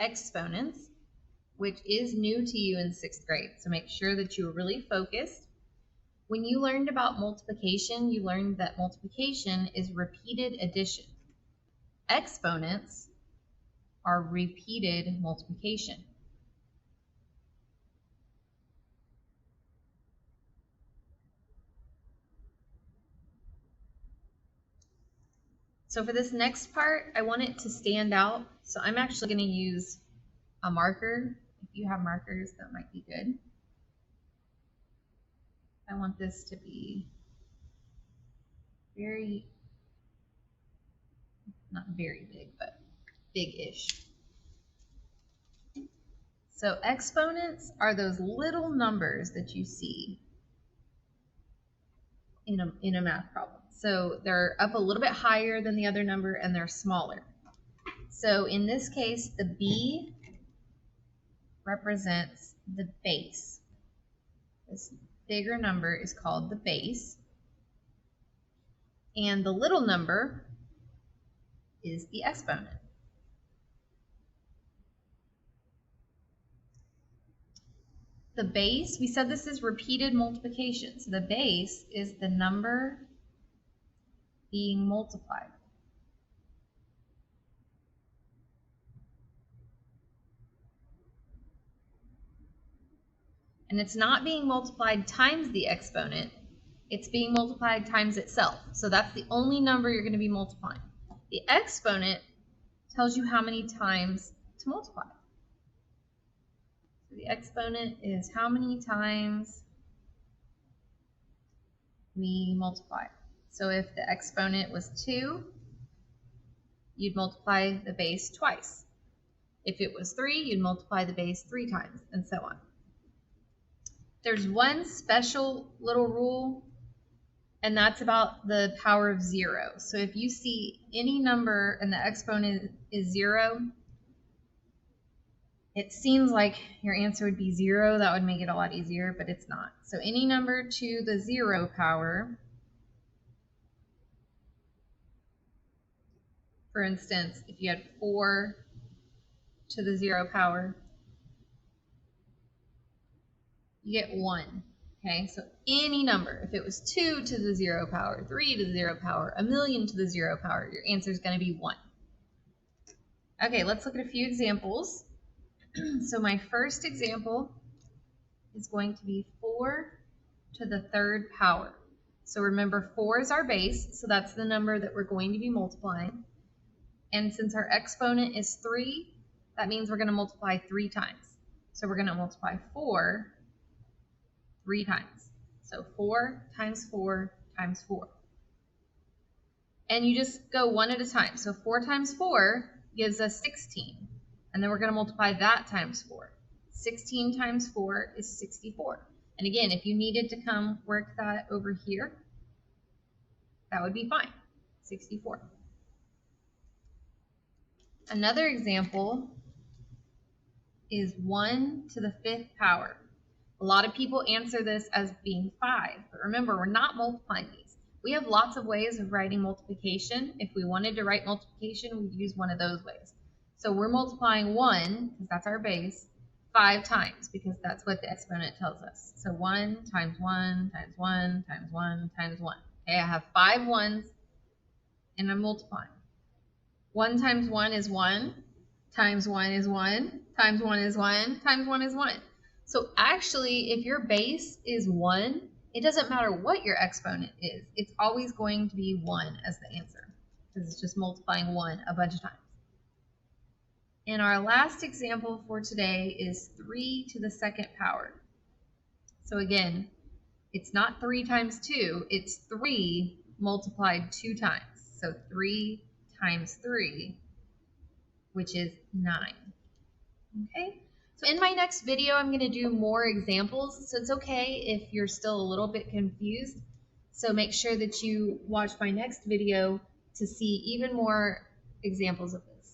exponents, which is new to you in 6th grade. So make sure that you are really focused. When you learned about multiplication, you learned that multiplication is repeated addition. Exponents are repeated multiplication. So for this next part, I want it to stand out. So I'm actually going to use a marker. If you have markers, that might be good. I want this to be not very big, but big-ish. So exponents are those little numbers that you see in a math problem. So they're up a little bit higher than the other number and they're smaller. So in this case, the B represents the base. This bigger number is called the base. And the little number is the exponent. The base, we said this is repeated multiplication. So the base is the number being multiplied. And it's not being multiplied times the exponent, it's being multiplied times itself. So that's the only number you're going to be multiplying. The exponent tells you how many times to multiply. So the exponent is how many times we multiply. So if the exponent was 2, you'd multiply the base twice. If it was 3, you'd multiply the base 3 times, and so on. There's one special little rule, and that's about the power of 0. So if you see any number and the exponent is 0, it seems like your answer would be 0. That would make it a lot easier, but it's not. So any number to the 0 power, for instance, if you had 4 to the 0 power, you get 1. Okay, so any number, if it was 2 to the 0 power, 3 to the 0 power, 1,000,000 to the 0 power, your answer is going to be 1. Okay, let's look at a few examples. So my first example is going to be 4 to the 3rd power. So remember, 4 is our base, so that's the number that we're going to be multiplying. And since our exponent is 3, that means we're going to multiply 3 times. So we're going to multiply 4 3 times. So 4 times 4 times 4. And you just go one at a time. So 4 times 4 gives us 16. And then we're going to multiply that times 4. 16 times 4 is 64. And again, if you needed to come work that over here, that would be fine. 64. Another example is 1 to the 5th power. A lot of people answer this as being 5, but remember, we're not multiplying these. We have lots of ways of writing multiplication. If we wanted to write multiplication, we'd use one of those ways. So we're multiplying 1, because that's our base, 5 times, because that's what the exponent tells us. So 1 times 1 times 1 times 1 times 1. Okay, I have 5 ones, and I'm multiplying. 1 times 1 is 1, times 1 is 1, times 1 is 1, times 1 is 1. So actually, if your base is 1, it doesn't matter what your exponent is. It's always going to be 1 as the answer, because it's just multiplying 1 a bunch of times. And our last example for today is 3 to the 2nd power. So again, it's not 3 times 2, it's 3 multiplied 2 times. So 3 times 3, which is 9. Okay? So in my next video, I'm going to do more examples, so it's okay if you're still a little bit confused. So make sure that you watch my next video to see even more examples of this.